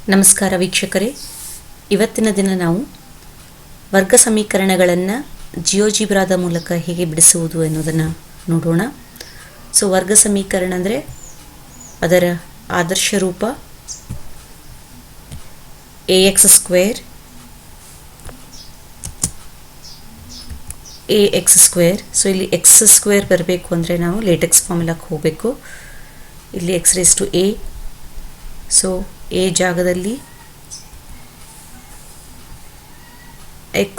ನಮಸ್ಕಾರ ವೀಕ್ಷಕರೇ, ಇವತ್ತಿನ ದಿನ ನಾವು ವರ್ಗ ಸಮೀಕರಣಗಳನ್ನು ಜಿಯೋಜಿಬ್ರಾದ ಮೂಲಕ ಹೇಗೆ ಬಿಡಿಸುವುದು ಎನ್ನುವುದನ್ನು ನೋಡೋಣ. ವರ್ಗ ಸಮೀಕರಣ ಅಂದರೆ ಅದರ ಆದರ್ಶ ರೂಪ ax ಸ್ಕ್ವೇರ್ ಇಲ್ಲಿ ಎಕ್ಸ್ ಸ್ಕ್ವೇರ್ ಬರಬೇಕು ಅಂದರೆ ನಾವು ಲೇಟೆಕ್ಸ್ ಫಾರ್ಮುಲಾಕ್ಕೆ ಹೋಗಬೇಕು. ಇಲ್ಲಿ x raised to a, a ಜಾಗದಲ್ಲಿ x,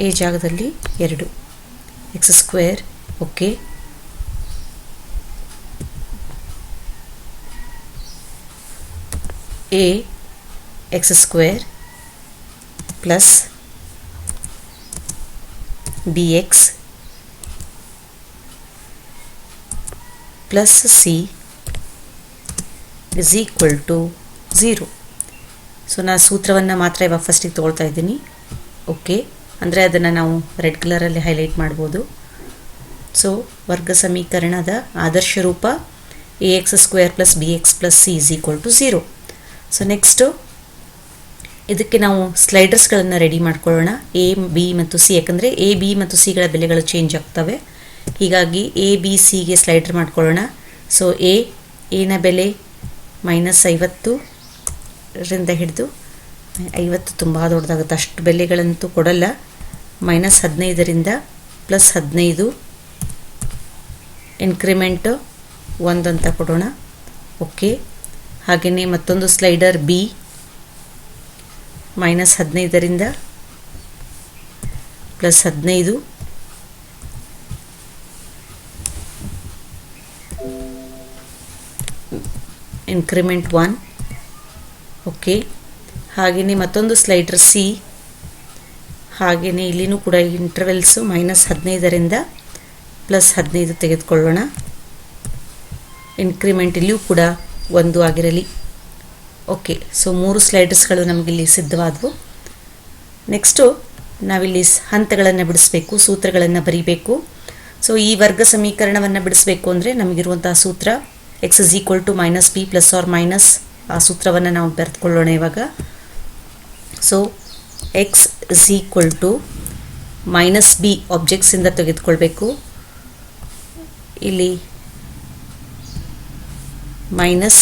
a ಜಾಗದಲ್ಲಿ 2 x square. Okay, a x square plus bx plus c is equal to 0. ನಾನು ಸೂತ್ರವನ್ನು ಮಾತ್ರ ಇವಾಗ ಫಸ್ಟಿಗೆ ತೊಗೊಳ್ತಾ ಇದ್ದೀನಿ. ಓಕೆ, ಅಂದರೆ ಅದನ್ನು ನಾವು ರೆಡ್ ಕಲರಲ್ಲಿ ಹೈಲೈಟ್ ಮಾಡ್ಬೋದು. ವರ್ಗ ಸಮೀಕರಣದ ಆದರ್ಶ ರೂಪ ax square plus bx plus c is equal to 0. Next ಇದಕ್ಕೆ ನಾವು ಸ್ಲೈಡರ್ಸ್ಗಳನ್ನು ರೆಡಿ ಮಾಡ್ಕೊಳ್ಳೋಣ. ಎ ಬಿ ಮತ್ತು ಸಿ, ಯಾಕಂದರೆ ಎ ಬಿ ಮತ್ತು ಸಿಗಳ ಬೆಲೆಗಳು ಚೇಂಜ್ ಆಗ್ತವೆ. ಹೀಗಾಗಿ ಎ ಬಿ ಸಿಗೆ ಸ್ಲೈಡರ್ ಮಾಡ್ಕೊಳ್ಳೋಣ. ಎನ ಬೆಲೆ -50 ರಿಂದ ಹಿಡಿದು 50 ತುಂಬ ದೊಡ್ಡದಾಗುತ್ತೆ, ಅಷ್ಟು ಬೆಲೆಗಳಂತೂ ಕೊಡಲ್ಲ. -15 ರಿಂದ +15, ಇನ್ಕ್ರಿಮೆಂಟ್ 1 ಅಂತ ಕೊಡೋಣ. ಓಕೆ, ಹಾಗೆಯೇ ಮತ್ತೊಂದು ಸ್ಲೈಡರ್ ಬಿ -15 ರಿಂದ +15, ಇನ್ಕ್ರಿಮೆಂಟ್ 1. ಓಕೆ, ಹಾಗೆಯೇ ಮತ್ತೊಂದು ಸ್ಲೈಡರ್ ಸಿ, ಹಾಗೆಯೇ ಇಲ್ಲಿನೂ ಕೂಡ ಇಂಟರ್ವೆಲ್ಸು -15 ರಿಂದ +15 ತೆಗೆದುಕೊಳ್ಳೋಣ. ಇನ್ಕ್ರಿಮೆಂಟ್ ಇಲ್ಲಿಯೂ ಕೂಡ 1 ಆಗಿರಲಿ. ಓಕೆ, 3 ಸ್ಲೈಡರ್ಸ್ಗಳು ನಮಗಿಲ್ಲಿ ಸಿದ್ಧವಾದವು. ನೆಕ್ಸ್ಟು ನಾವಿಲ್ಲಿ ಹಂತಗಳನ್ನು ಬಿಡಿಸಬೇಕು, ಸೂತ್ರಗಳನ್ನು ಬರೀಬೇಕು. ಈ ವರ್ಗ ಸಮೀಕರಣವನ್ನು ಬಿಡಿಸಬೇಕು ಅಂದರೆ ನಮಗಿರುವಂತಹ ಸೂತ್ರ x is equal to -b plus R minus, ಆ ಸೂತ್ರವನ್ನು ನಾವು ಬರೆದುಕೊಳ್ಳೋಣ ಇವಾಗ. x is equal to -b ಆಬ್ಜೆಕ್ಟ್ಸಿಂದ ತೆಗೆದುಕೊಳ್ಬೇಕು. ಇಲ್ಲಿ ಮೈನಸ್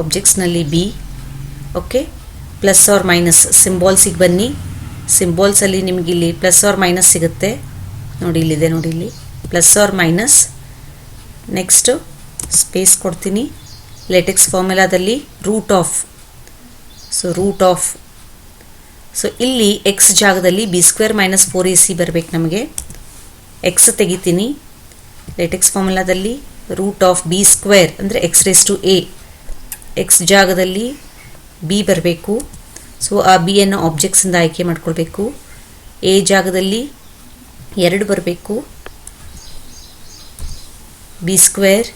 ಆಬ್ಜೆಕ್ಟ್ಸ್ನಲ್ಲಿ B. Okay, plus R minus ಸಿಂಬಾಲ್ಸಿಗೆ ಬನ್ನಿ. ಸಿಂಬಾಲ್ಸಲ್ಲಿ ನಿಮಗಿಲ್ಲಿ ಪ್ಲಸ್ ಆರ್ ಮೈನಸ್ ಸಿಗುತ್ತೆ. ನೋಡಿ ಇಲ್ಲಿದೆ, ನೋಡಿ ಇಲ್ಲಿ plus R minus. Next space ಕೊಡ್ತೀನಿ. ಲೇಟೆಕ್ಸ್ ಫಾರ್ಮುಲಾದಲ್ಲಿ ರೂಟ್ ಆಫ್, ಇಲ್ಲಿ ಎಕ್ಸ್ ಜಾಗದಲ್ಲಿ ಬಿ ಸ್ಕ್ವೇರ್ ಮೈನಸ್ 4ac ಬರಬೇಕು ನಮಗೆ. ಎಕ್ಸ್ ತೆಗಿತೀನಿ. ಲೇಟೆಕ್ಸ್ ಫಾರ್ಮುಲಾದಲ್ಲಿ ರೂಟ್ ಆಫ್ ಬಿ ಸ್ಕ್ವೇರ್ ಅಂದರೆ x raised to a, X ಜಾಗದಲ್ಲಿ ಬಿ ಬರಬೇಕು. ಆ ಬಿಯನ್ನು ಆಬ್ಜೆಕ್ಟ್ಸಿಂದ ಆಯ್ಕೆ ಮಾಡ್ಕೊಳ್ಬೇಕು. ಎ ಜಾಗದಲ್ಲಿ 2 ಬರಬೇಕು. B square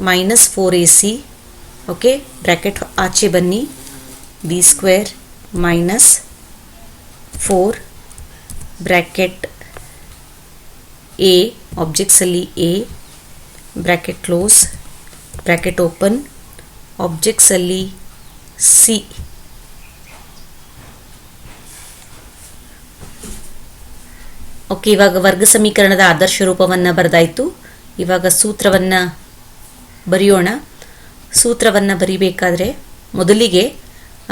minus 4ac. Okay, bracket ಆಚೆ ಬನ್ನಿ. B square minus 4 bracket A, ಆಬ್ಜೆಕ್ಟ್ಸಲ್ಲಿ A, bracket close, bracket open, ಆಬ್ಜೆಕ್ಟ್ಸಲ್ಲಿ ಸಿ. ಓಕೆ, ಇವಾಗ ವರ್ಗ ಸಮೀಕರಣದ ಆದರ್ಶ ರೂಪವನ್ನು ಬರೆದಾಯಿತು. ಇವಾಗ ಸೂತ್ರವನ್ನು ಬರೆಯೋಣ. ಸೂತ್ರವನ್ನು ಬರೀಬೇಕಾದ್ರೆ ಮೊದಲಿಗೆ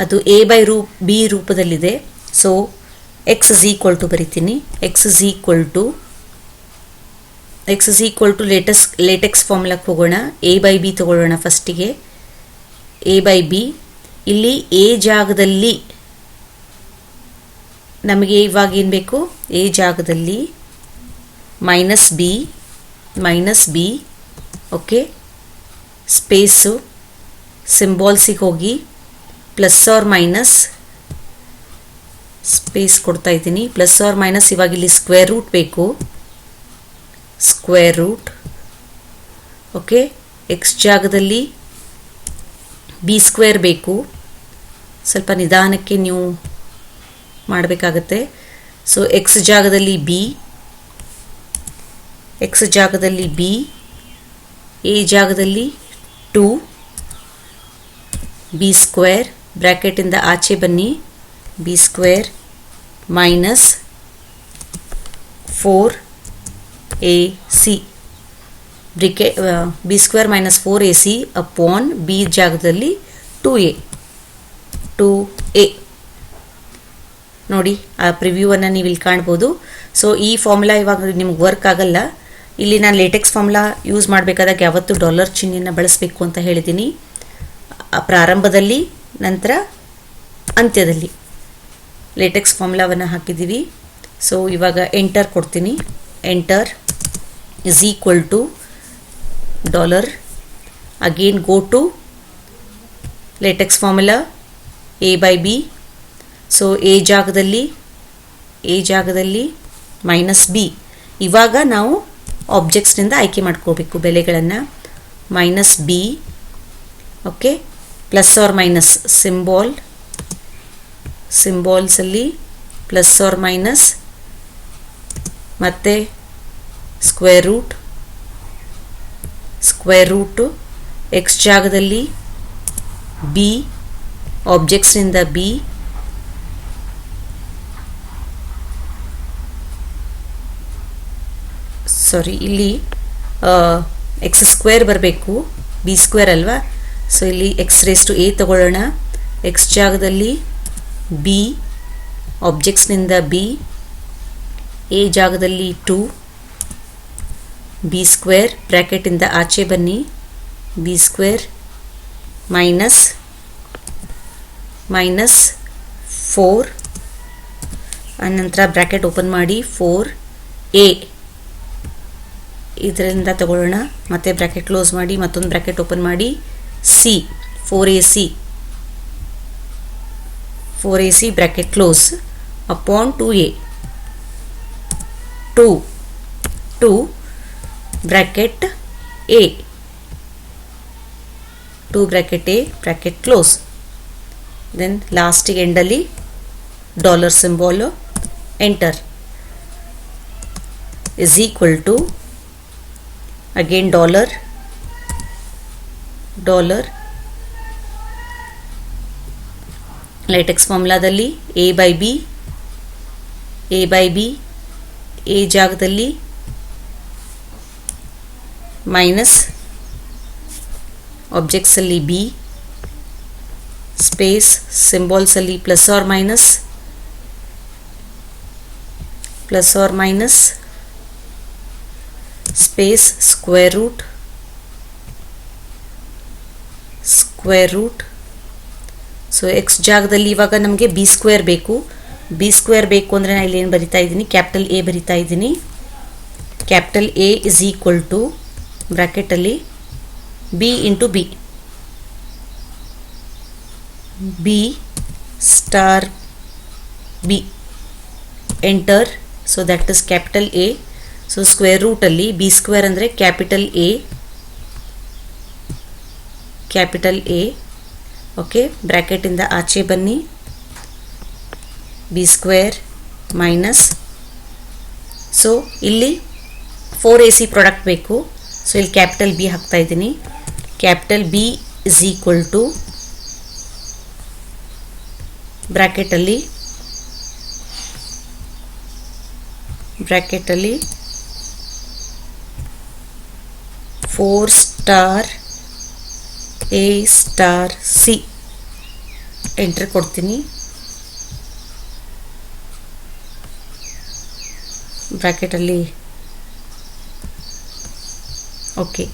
ಅದು a/b ರೂಪದಲ್ಲಿದೆ. x is equal to ಬರಿತೀನಿ. x is equal to LaTeX ಫಾರ್ಮುಲಾಕ್ಕೆ ಹೋಗೋಣ. a/b ತಗೊಳ್ಳೋಣ ಫಸ್ಟಿಗೆ. a/b ಇಲ್ಲಿ ಎ ಜಾಗದಲ್ಲಿ ನಮಗೆ ಇವಾಗ ಏನು ಬೇಕು? ಎ ಜಾಗದಲ್ಲಿ -b. ಓಕೆ, ಸ್ಪೇಸು ಸಿಂಬಾಲ್ಸಿಗೆ ಹೋಗಿ ಪ್ಲಸ್ ಆರ್ ಮೈನಸ್ ಸ್ಪೇಸ್ ಕೊಡ್ತಾ ಇದ್ದೀನಿ. ಪ್ಲಸ್ ಆರ್ ಮೈನಸ್ ಇವಾಗ ಇಲ್ಲಿ ಸ್ಕ್ವೇರ್ ರೂಟ್ ಬೇಕು. Square root. ಓಕೆ, ಎಕ್ಸ್ ಜಾಗದಲ್ಲಿ ಬಿ ಸ್ಕ್ವೇರ್ ಬೇಕು. ಸ್ವಲ್ಪ ನಿಧಾನಕ್ಕೆ ನೀವು ಮಾಡಬೇಕಾಗತ್ತೆ. ಎಕ್ಸ್ ಜಾಗದಲ್ಲಿ ಬಿ, ಎಕ್ಸ್ ಜಾಗದಲ್ಲಿ ಬಿ, ಎ ಜಾಗದಲ್ಲಿ 2, ಬಿ ಸ್ಕ್ವೇರ್ ಬ್ರ್ಯಾಕೆಟಿಂದ ಆಚೆ ಬನ್ನಿ B square minus 4ac B square minus 4ac upon B ಜಾಗದಲ್ಲಿ 2a ನೋಡಿ ಆ ಪ್ರಿವ್ಯೂವನ್ನು ನೀವು ಇಲ್ಲಿ ಕಾಣ್ಬೋದು. ಸೊ ಈ ಫಾರ್ಮುಲಾ ಇವಾಗ ನಿಮ್ಗೆ ವರ್ಕ್ ಆಗಲ್ಲ. ಇಲ್ಲಿ ನಾನು ಲೇಟೆಕ್ಸ್ ಫಾರ್ಮುಲಾ ಯೂಸ್ ಮಾಡಬೇಕಾದಾಗ ಯಾವತ್ತೂ ಡಾಲರ್ ಚಿಹ್ನೆಯನ್ನು ಬಳಸಬೇಕು ಅಂತ ಹೇಳಿದ್ದೀನಿ, ಪ್ರಾರಂಭದಲ್ಲಿ ನಂತರ ಅಂತ್ಯದಲ್ಲಿ ಲೇಟೆಕ್ಸ್ ಫಾರ್ಮುಲಾವನ್ನು ಹಾಕಿದ್ದೀವಿ. ಸೊ ಇವಾಗ ಎಂಟರ್ ಕೊಡ್ತೀನಿ. Enter is equal to dollar, again go to LaTeX formula a by b. So A ಜಾಗದಲ್ಲಿ ಮೈನಸ್ ಬಿ. ಇವಾಗ ನಾವು ಆಬ್ಜೆಕ್ಟ್ಸ್ನಿಂದ ಆಯ್ಕೆ ಮಾಡ್ಕೋಬೇಕು ಬೆಲೆಗಳನ್ನು. Minus B, okay, plus R minus ಸಿಂಬಾಲ್ಸಲ್ಲಿ ಪ್ಲಸ್ ಆರ್ ಮೈನಸ್, ಮತ್ತು ಸ್ಕ್ವೇರ್ ರೂಟು ಎಕ್ಸ್ ಜಾಗದಲ್ಲಿ ಬಿ, ಆಬ್ಜೆಕ್ಟ್ಸ್ನಿಂದ ಬಿ, ಇಲ್ಲಿ ಎಕ್ಸ್ ಸ್ಕ್ವೇರ್ ಬರಬೇಕು, ಬಿ ಸ್ಕ್ವೇರ್ ಅಲ್ವಾ. ಸೊ ಇಲ್ಲಿ ಎಕ್ಸ್ ರೇಸ್ ಟು ಎ ತಗೊಳ್ಳೋಣ. ಎಕ್ಸ್ ಜಾಗದಲ್ಲಿ ಬಿ, ಆಬ್ಜೆಕ್ಟ್ಸ್ನಿಂದ ಬಿ, ಎ ಜಾಗದಲ್ಲಿ 2, ಬಿ ಸ್ಕ್ವೇರ್ ಬ್ರ್ಯಾಕೆಟಿಂದ ಆಚೆ ಬನ್ನಿ ಬಿ ಸ್ಕ್ವೇರ್ ಮೈನಸ್ 4, ಅನಂತರ ಬ್ರ್ಯಾಕೆಟ್ ಓಪನ್ ಮಾಡಿ 4a ಇದರಿಂದ ತಗೊಳ್ಳೋಣ. ಮತ್ತೆ ಬ್ರ್ಯಾಕೆಟ್ ಕ್ಲೋಸ್ ಮಾಡಿ, ಮತ್ತೊಂದು ಬ್ರ್ಯಾಕೆಟ್ ಓಪನ್ ಮಾಡಿ C, 4ac bracket close upon 2a 2 bracket a 2 bracket a bracket close. Then ಲಾಸ್ಟಿಗೆ ಎಂಡಲ್ಲಿ dollar symbol. Enter is equal to again dollar LaTeX ಫಾರ್ಮುಲಾದಲ್ಲಿ a by b ಎ ಜಾಗದಲ್ಲಿ ಮೈನಸ್, ಆಬ್ಜೆಕ್ಟ್ಸಲ್ಲಿ B, space ಸಿಂಬಾಲ್ಸಲ್ಲಿ plus R minus, space square root. So X ಜಾಗದಲ್ಲಿ ಇವಾಗ ನಮಗೆ B square ಬೇಕು ಅಂದರೆ ನಾನು ಇಲ್ಲಿ ಏನು ಬರಿತಾ ಇದ್ದೀನಿ, ಕ್ಯಾಪಿಟಲ್ ಎ ಬರಿತಾ ಇದ್ದೀನಿ. Capital A is equal to ಬ್ರ್ಯಾಕೆಟಲ್ಲಿ B into B star B. Enter. So that is capital A. So square ರೂಟಲ್ಲಿ ಬಿ ಸ್ಕ್ವೇರ್ ಅಂದರೆ ಕ್ಯಾಪಿಟಲ್ ಎ, ಓಕೆ. ಬ್ರ್ಯಾಕೆಟಿಂದ ಆಚೆ ಬನ್ನಿ ಬಿ ಸ್ಕ್ವೇರ್ ಮೈನಸ್, ಸೊ ಇಲ್ಲಿ 4ac ಪ್ರಾಡಕ್ಟ್ ಬೇಕು. ಸೊ ಇಲ್ಲಿ ಕ್ಯಾಪಿಟಲ್ ಬಿ ಹಾಕ್ತಾ ಇದ್ದೀನಿ. Capital B is equal to ಬ್ರ್ಯಾಕೆಟಲ್ಲಿ 4 star a star C. Enter ಕೊಡ್ತೀನಿ. ಬ್ರ್ಯಾಕೆಟಲ್ಲಿ okay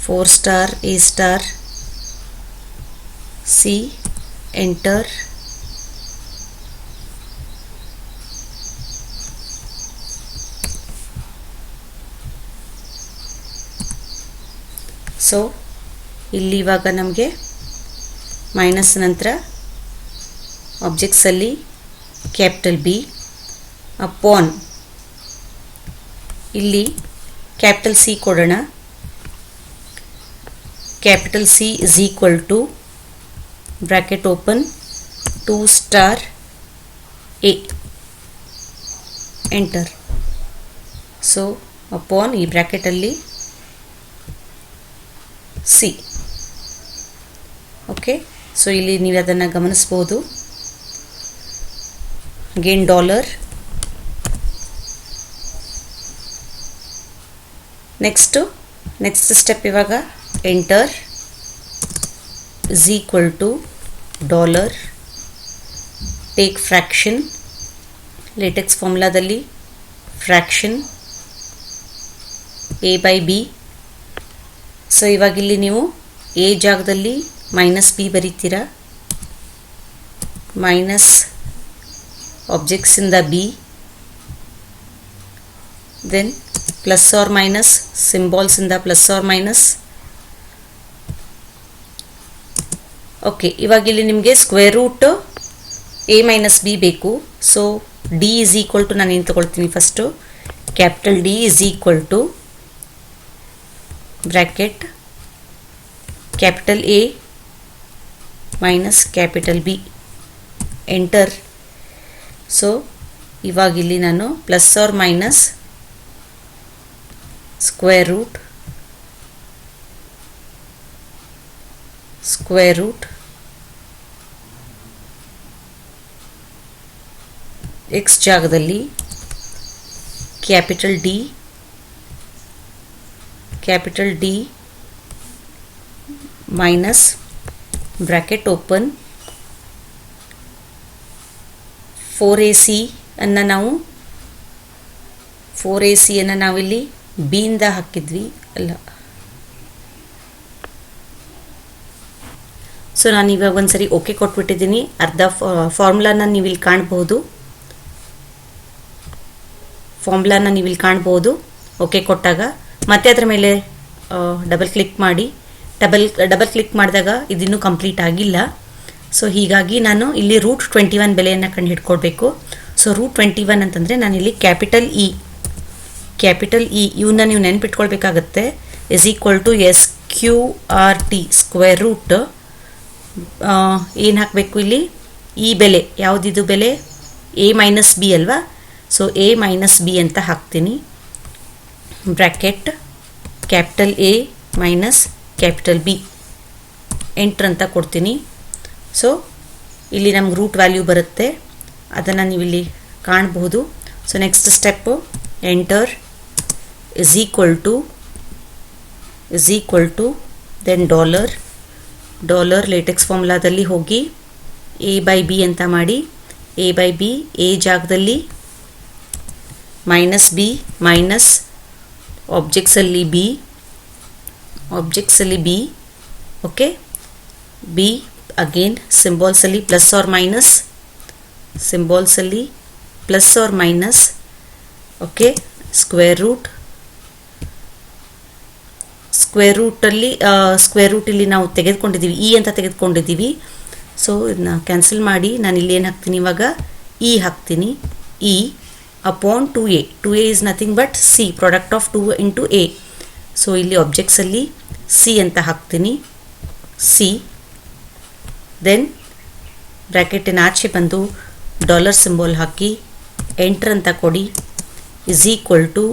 4 star a star C. Enter. So ಇಲ್ಲಿ ಇವಾಗ ನಮಗೆ ಮೈನಸ್ ನಂತರ ಆಬ್ಜೆಕ್ಟ್ಸಲ್ಲಿ ಕ್ಯಾಪಿಟಲ್ ಬಿ ಅಪಾನ್ ಇಲ್ಲಿ ಕ್ಯಾಪಿಟಲ್ ಸಿ ಕೊಡೋಣ. Capital C is equal to bracket open 2 star A. Enter. So upon ಈ ಬ್ರ್ಯಾಕೆಟಲ್ಲಿ ಸಿ. ಓಕೆ, ಸೊ ಇಲ್ಲಿ ನೀವು ಅದನ್ನು ಗಮನಿಸ್ಬೋದು. Again dollar. ನೆಕ್ಸ್ಟ್ ಸ್ಟೆಪ್ ಇವಾಗ enter is equal to dollar take fraction. LaTeX ಫಾರ್ಮುಲಾದಲ್ಲಿ fraction a by b. So ಇವಾಗಿಲ್ಲಿ ನೀವು a ಜಾಗದಲ್ಲಿ -b ಬರೀತೀರಾ, ಮೈನಸ್ ಆಬ್ಜೆಕ್ಟ್ಸಿಂದ b, then plus R minus ಸಿಂಬಾಲ್ಸಿಂದ ಪ್ಲಸ್ ಆರ್ ಮೈನಸ್. ಓಕೆ, ಇವಾಗಿಲ್ಲಿ ನಿಮಗೆ square root a minus b ಬೇಕು. So d is equal to, ನಾನು ಏನು ತಗೊಳ್ತೀನಿ first, capital D is equal to bracket capital A minus capital B, enter. So ಇವಾಗಿಲ್ಲಿ ನಾನು plus R minus square root x ಜಾಗದಲ್ಲಿ capital D minus bracket open 4ac ಅನ್ನು ನಾವಿಲ್ಲಿ b ಇಂದ ಹಾಕಿದ್ವಿ ಅಲ್ಲ. ಸೊ ನಾನು ಇವಾಗ ಒಂದ್ಸರಿ ಓಕೆ ಕೊಟ್ಬಿಟ್ಟಿದ್ದೀನಿ. ಅರ್ಧ ಫಾರ್ಮುಲಾನ ನೀವು ಇಲ್ಲಿ ಕಾಣ್ಬೋದು. ಓಕೆ ಕೊಟ್ಟಾಗ ಮತ್ತೆ ಅದರ ಮೇಲೆ ಡಬಲ್ ಕ್ಲಿಕ್ ಮಾಡಿ. ಡಬಲ್ ಕ್ಲಿಕ್ ಮಾಡಿದಾಗ ಇದಿನ್ನೂ ಕಂಪ್ಲೀಟ್ ಆಗಿಲ್ಲ. ಸೊ ಹೀಗಾಗಿ ನಾನು ಇಲ್ಲಿ √21 ಬೆಲೆಯನ್ನು ಕಂಡು ಹಿಡ್ಕೊಳ್ಬೇಕು. ಸೊ √21 ಅಂತಂದರೆ ನಾನಿಲ್ಲಿ ಕ್ಯಾಪಿಟಲ್ ಇ ಇವನ್ನ ನೀವು ನೆನ್ಪಿಟ್ಕೊಳ್ಬೇಕಾಗತ್ತೆ. Is equal to SQRT square root ಏನು ಹಾಕಬೇಕು ಇಲ್ಲಿ, ಈ ಬೆಲೆ ಯಾವುದಿದು ಬೆಲೆ, a ಮೈನಸ್ b ಅಲ್ವಾ. ಸೊ a ಮೈನಸ್ b ಅಂತ ಹಾಕ್ತೀನಿ, bracket capital A minus capital B, enter ಅಂತ ಕೊಡ್ತೀನಿ. ಸೊ ಇಲ್ಲಿ ನಮ್ಗೆ ರೂಟ್ ವ್ಯಾಲ್ಯೂ ಬರುತ್ತೆ, ಅದನ್ನು ನೀವು ಇಲ್ಲಿ ಕಾಣಬಹುದು. So next step enter is equal to then dollar LaTeX ಫಾರ್ಮುಲಾದಲ್ಲಿ ಹೋಗಿ a by b ಅಂತ ಮಾಡಿ. a by b a ಜಾಗದಲ್ಲಿ -b ಮೈನಸ್ ಆಬ್ಜೆಕ್ಟ್ಸಲ್ಲಿ b, ಓಕೆ, b ಅಗೇನ್ ಸಿಂಬಾಲ್ಸಲ್ಲಿ plus R minus, okay, square root ಇಲ್ಲಿ ನಾವು ತೆಗೆದುಕೊಂಡಿದ್ದೀವಿ, ಇ ಅಂತ ತೆಗೆದುಕೊಂಡಿದ್ದೀವಿ. ಸೊ ಇದನ್ನ ಕ್ಯಾನ್ಸಲ್ ಮಾಡಿ ನಾನು ಇಲ್ಲಿ ಏನು ಹಾಕ್ತೀನಿ, ಇವಾಗ ಇ ಹಾಕ್ತೀನಿ. E upon 2a is nothing but C, product of 2 into a. So ಇಲ್ಲಿ ಆಬ್ಜೆಕ್ಟ್ಸಲ್ಲಿ ಸಿ ಅಂತ ಹಾಕ್ತೀನಿ, ಸಿ. ದೆನ್ ಬ್ರ್ಯಾಕೆಟಿನ ಆಚೆ ಬಂದು ಡಾಲರ್ ಸಿಂಬಲ್ ಹಾಕಿ ಎಂಟರ್ ಅಂತ ಕೊಡಿ. Is equal to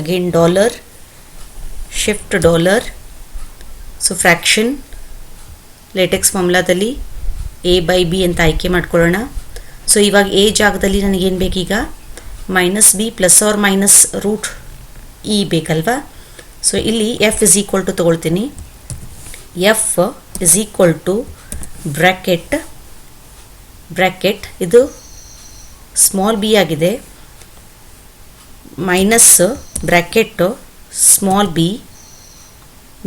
again dollar, shift dollar. So fraction LaTeX ಫಾರ್ಮುಲಾದಲ್ಲಿ a by b ಅಂತ ಆಯ್ಕೆ ಮಾಡ್ಕೊಳ್ಳೋಣ. ಸೊ ಇವಾಗ a ಜಾಗದಲ್ಲಿ ನನಗೇನು ಬೇಕೀಗ, -b plus R minus root E ಬೇಕಲ್ವಾ. ಸೊ ಇಲ್ಲಿ f ಇಸ್ ಈಕ್ವಲ್ ಟು ತೊಗೊಳ್ತೀನಿ. f is equal to bracket ಇದು ಸ್ಮಾಲ್ b ಆಗಿದೆ, minus bracket small b,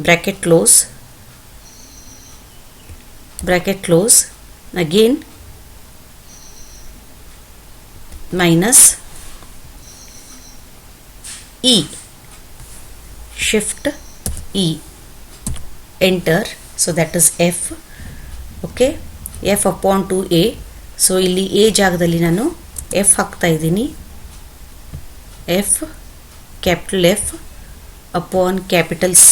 bracket close again minus E, shift E, enter. So that is f, okay, f upon 2a. So ಇಲ್ಲಿ a ಜಾಗದಲ್ಲಿ ನಾನು f ಹಾಕ್ತಾ ಇದ್ದೀನಿ, capital F upon capital C,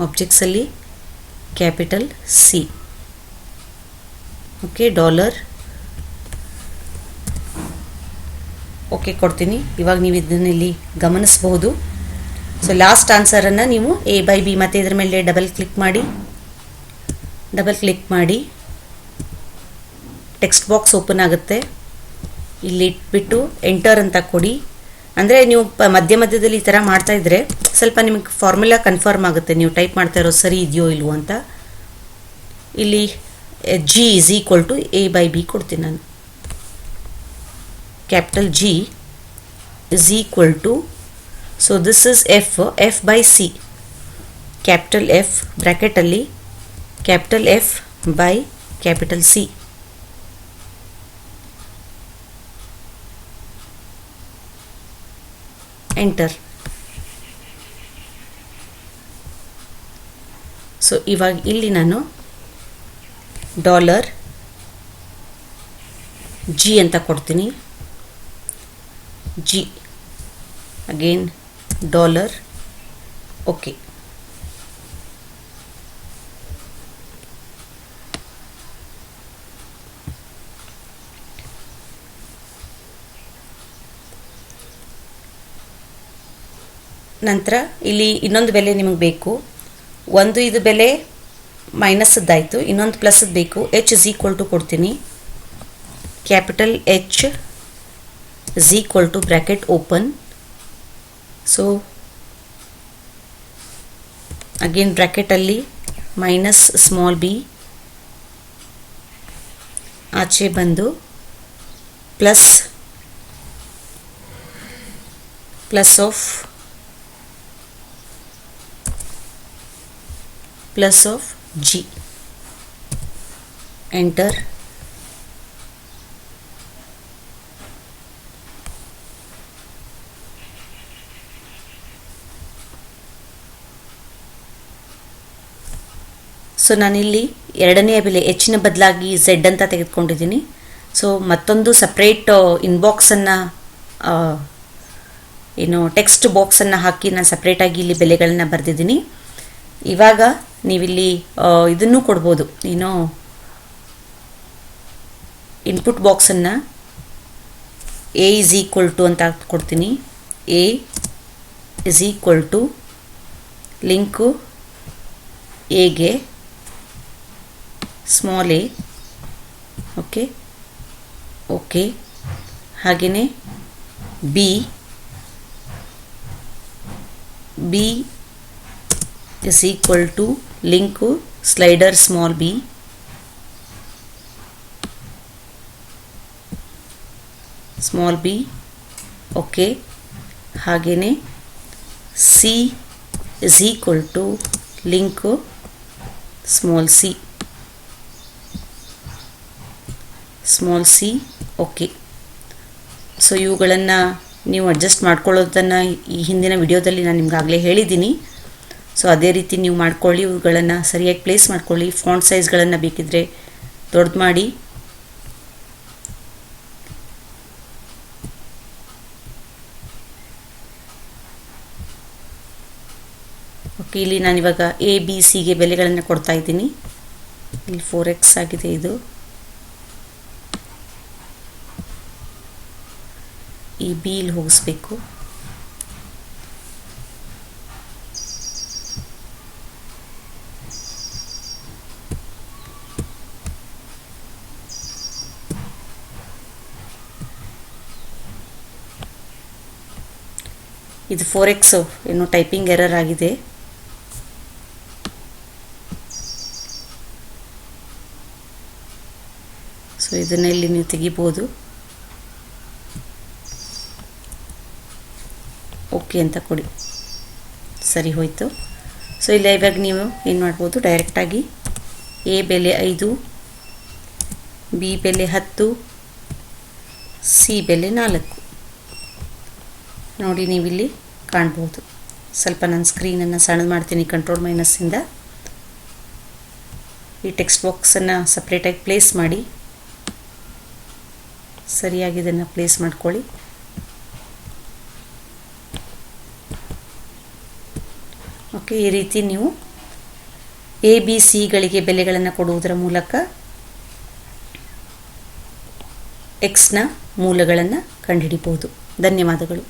ಆಬ್ಜೆಕ್ಟ್ಸಲ್ಲಿ capital C, okay, dollar. Okay ಕೊಡ್ತೀನಿ. ಇವಾಗ ನೀವು ಇದನ್ನು ಇಲ್ಲಿ ಗಮನಿಸಬಹುದು. ಸೊ ಲಾಸ್ಟ್ ಆನ್ಸರನ್ನು ನೀವು a by b ಮತ್ತೆ ಇದರ ಮೇಲೆ ಡಬಲ್ ಕ್ಲಿಕ್ ಮಾಡಿ ಡಬಲ್ ಕ್ಲಿಕ್ ಮಾಡಿ ಟೆಕ್ಸ್ಟ್ ಬಾಕ್ಸ್ ಓಪನ್ ಆಗುತ್ತೆ. ಇಲ್ಲಿ ಇಟ್ಬಿಟ್ಟು ಎಂಟರ್ ಅಂತ ಕೊಡಿ. ಅಂದರೆ ನೀವು ಮಧ್ಯದಲ್ಲಿ ಈ ಥರ ಮಾಡ್ತಾಯಿದ್ರೆ ಸ್ವಲ್ಪ ನಿಮಗೆ ಫಾರ್ಮುಲಾ ಕನ್ಫರ್ಮ್ ಆಗುತ್ತೆ, ನೀವು ಟೈಪ್ ಮಾಡ್ತಾ ಇರೋದು ಸರಿ ಇದೆಯೋ ಇಲ್ವೋ ಅಂತ. ಇಲ್ಲಿ G is equal to A/B ಕೊಡ್ತೀನಿ ನಾನು. Capital G is equal to, so this is F by C. Capital F ಬ್ರ್ಯಾಕೆಟಲ್ಲಿ capital F by capital C. Enter. So ಇವಾಗ ಇಲ್ಲಿ ನಾನು $G ಅಂತ ಕೊಡ್ತೀನಿ. G ಅಗೇನ್ $. ಓಕೆ. ನಂತರ ಇಲ್ಲಿ ಇನ್ನೊಂದು ಬೆಲೆ ನಿಮಗೆ ಬೇಕು. ಒಂದು ಇದು ಬೆಲೆ ಮೈನಸ್ದಾಯಿತು, ಇನ್ನೊಂದು ಪ್ಲಸ್ದು ಬೇಕು. H is equal to ಕೊಡ್ತೀನಿ. Capital H is equal to bracket open. So again ಬ್ರ್ಯಾಕೆಟಲ್ಲಿ ಮೈನಸ್ ಸ್ಮಾಲ್ b ಆಚೆ ಬಂದು plus of G. Enter. So ನಾನಿಲ್ಲಿ ಎರಡನೆಯ ಬೆಲೆ H ನ ಬದಲಾಗಿ Z ಅಂತ ತೆಗೆದುಕೊಂಡಿದ್ದೀನಿ. ಸೊ ಮತ್ತೊಂದು ಸಪ್ರೇಟ್ ಇನ್ಬಾಕ್ಸನ್ನು ಟೆಕ್ಸ್ಟ್ ಬಾಕ್ಸನ್ನು ಹಾಕಿ ನಾನು ಸಪ್ರೇಟಾಗಿ ಇಲ್ಲಿ ಬೆಲೆಗಳನ್ನು ಬರೆದಿದ್ದೀನಿ. ಇವಾಗ ನೀವಿಲ್ಲಿ ಇದನ್ನು ಕೊಡ್ಬೋದು, ಇನ್ಪುಟ್ ಬಾಕ್ಸನ್ನು A is equal to ಅಂತ ಕೊಡ್ತೀನಿ. A is equal to link Aಗೆ ಸ್ಮಾಲ್ a. ಓಕೆ. ಹಾಗೆಯೇ B is equal to link slider small b. Okay. ಹಾಗೆಯೇ C is equal to link small c. Okay. So ಇವುಗಳನ್ನು ನೀವು adjust ಮಾಡ್ಕೊಳ್ಳೋದನ್ನು ಈ ಹಿಂದಿನ ವಿಡಿಯೋದಲ್ಲಿ ನಾನು ನಿಮ್ಗಾಗಲೇ ಹೇಳಿದ್ದೀನಿ. ಸೊ ಅದೇ ರೀತಿ ನೀವು ಮಾಡ್ಕೊಳ್ಳಿ, ಇವುಗಳನ್ನು ಸರಿಯಾಗಿ ಪ್ಲೇಸ್ ಮಾಡ್ಕೊಳ್ಳಿ. ಫಾಂಟ್ ಸೈಜ್ಗಳನ್ನು ಬೇಕಿದ್ದರೆ ದೊಡ್ಡದು ಮಾಡಿ. ಓಕೆ. ಇಲ್ಲಿ ನಾನಿವಾಗ ABCಗೆ ಬೆಲೆಗಳನ್ನು ಕೊಡ್ತಾ ಇದ್ದೀನಿ. ಇಲ್ಲಿ 4x ಆಗಿದೆ. ಇದು ಈ B ಇಲ್ಲಿ ಹೋಗಿಸ್ಬೇಕು. ಇದು 4x ಏನೋ ಟೈಪಿಂಗ್ ಎರರ್ ಆಗಿದೆ. ಸೊ ಇದನ್ನ ಇಲ್ಲಿ ನೀವು ತೆಗಿಬೋದು. ಓಕೆ ಅಂತ ಕೊಡಿ. ಸರಿ ಹೋಯಿತು. ಸೊ ಇಲ್ಲಿ ಇವಾಗ ನೀವು ಏನು ಮಾಡ್ಬೋದು, ಡೈರೆಕ್ಟಾಗಿ A ಬೆಲೆ 5, B ಬೆಲೆ 10, C ಬೆಲೆ 4 ನೋಡಿ ನೀವಿಲ್ಲಿ ಕಾಣ್ಬೋದು. ಸ್ವಲ್ಪ ನಾನು ಸ್ಕ್ರೀನನ್ನು ಸಣ್ಣದು ಮಾಡ್ತೀನಿ ಕಂಟ್ರೋಲ್-ಇಂದ. ಈ ಟೆಕ್ಸ್ಟ್ ಬಾಕ್ಸನ್ನು ಸಪ್ರೇಟಾಗಿ ಪ್ಲೇಸ್ ಮಾಡಿ, ಸರಿಯಾಗಿ ಇದನ್ನು ಪ್ಲೇಸ್ ಮಾಡ್ಕೊಳ್ಳಿ. ಓಕೆ. ಈ ರೀತಿ ನೀವು ABCಗಳಿಗೆ ಬೆಲೆಗಳನ್ನು ಕೊಡುವುದರ ಮೂಲಕ Xನ ಮೂಲಗಳನ್ನು ಕಂಡುಹಿಡಿಬಹುದು. ಧನ್ಯವಾದಗಳು.